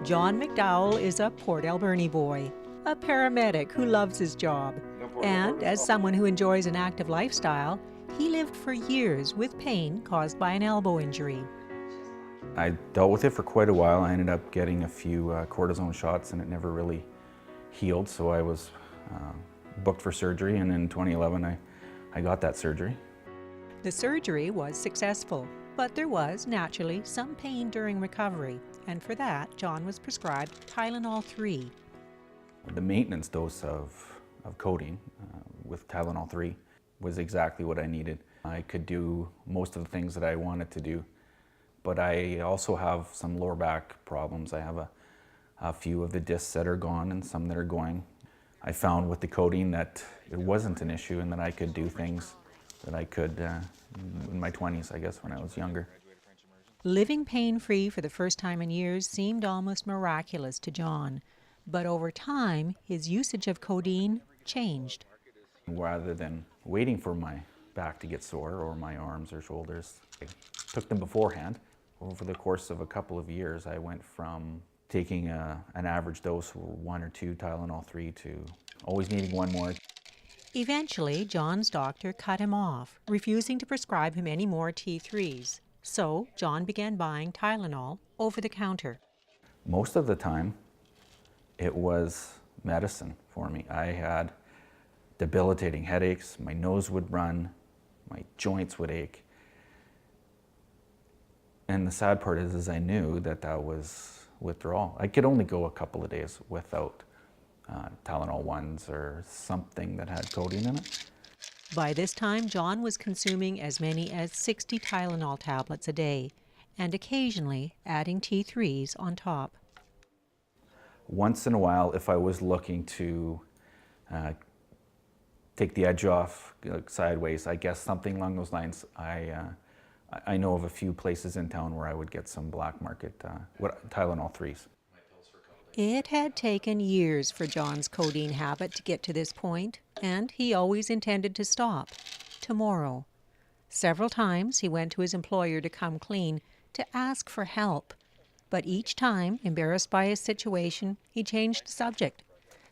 John McDowell is a Port Alberni boy, a paramedic who loves his job. And as someone who enjoys an active lifestyle, he lived for years with pain caused by an elbow injury. I dealt with it for quite a while. I ended up getting a few cortisone shots and it never really healed, so I was booked for surgery, and in 2011 I got that surgery. The surgery was successful, but there was, naturally, some pain during recovery, and for that, John was prescribed Tylenol 3. The maintenance dose of codeine with Tylenol 3 was exactly what I needed. I could do most of the things that I wanted to do, but I also have some lower back problems. I have a few of the discs that are gone and some that are going. I found with the codeine that it wasn't an issue and that I could do things that I could in my 20s, I guess, when I was younger. Living pain-free for the first time in years seemed almost miraculous to John, but over time, his usage of codeine changed. Rather than waiting for my back to get sore or my arms or shoulders, I took them beforehand. Over the course of a couple of years, I went from taking an average dose of 1 or 2 Tylenol 3 to always needing one more. Eventually, John's doctor cut him off, refusing to prescribe him any more T3s. So, John began buying Tylenol over the counter. Most of the time, it was medicine for me. I had debilitating headaches, my nose would run, my joints would ache. And the sad part is I knew that that was withdrawal. I could only go a couple of days without Tylenol 1s or something that had codeine in it. By this time, John was consuming as many as 60 Tylenol tablets a day, and occasionally adding T3s on top. Once in a while, if I was looking to take the edge off, sideways, I guess something along those lines, I know of a few places in town where I would get some black market Tylenol 3s. It had taken years for John's codeine habit to get to this point, and he always intended to stop tomorrow. Several times he went to his employer to come clean to ask for help, but each time, embarrassed by his situation, he changed the subject,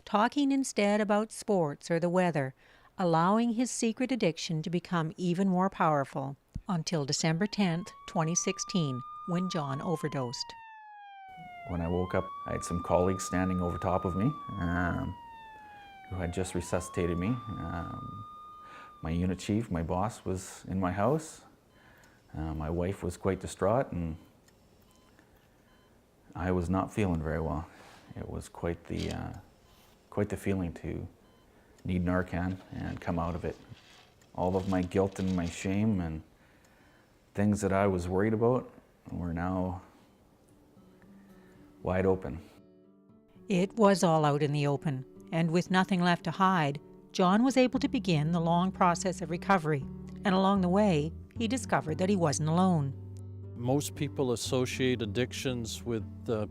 talking instead about sports or the weather, allowing his secret addiction to become even more powerful, until December 10th, 2016, when John overdosed. When I woke up, I had some colleagues standing over top of me who had just resuscitated me. My unit chief, my boss, was in my house. My wife was quite distraught, and I was not feeling very well. It was quite the feeling to need Narcan and come out of it. All of my guilt and my shame and things that I was worried about were now wide open. It was all out in the open, and with nothing left to hide, John was able to begin the long process of recovery, and along the way, he discovered that he wasn't alone. Most people associate addictions with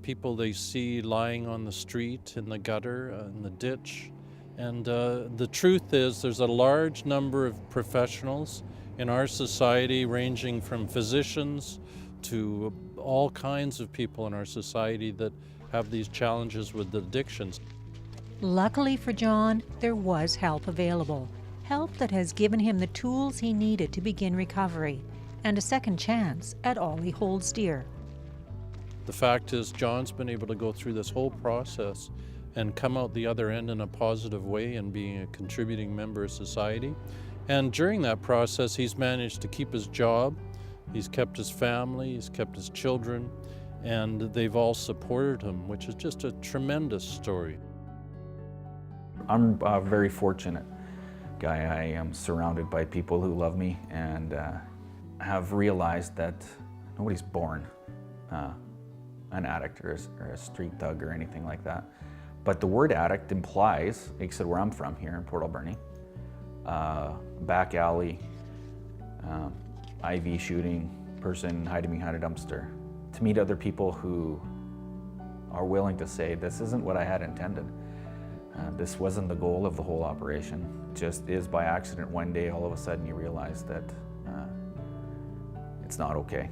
people they see lying on the street, in the gutter, in the ditch. And the truth is there's a large number of professionals in our society, ranging from physicians to all kinds of people in our society, that have these challenges with addictions. Luckily for John, there was help available. Help that has given him the tools he needed to begin recovery, and a second chance at all he holds dear. The fact is, John's been able to go through this whole process and come out the other end in a positive way and being a contributing member of society. And during that process, he's managed to keep his job, he's kept his family, he's kept his children, and they've all supported him, which is just a tremendous story. I'm a very fortunate guy. I am surrounded by people who love me and have realized that nobody's born an addict or a street thug or anything like that. But the word addict implies, like I said, where I'm from here in Port Alberni, back alley, IV shooting, person hiding behind a dumpster. To meet other people who are willing to say, this isn't what I had intended. This wasn't the goal of the whole operation. It just is by accident one day, all of a sudden you realize that it's not okay.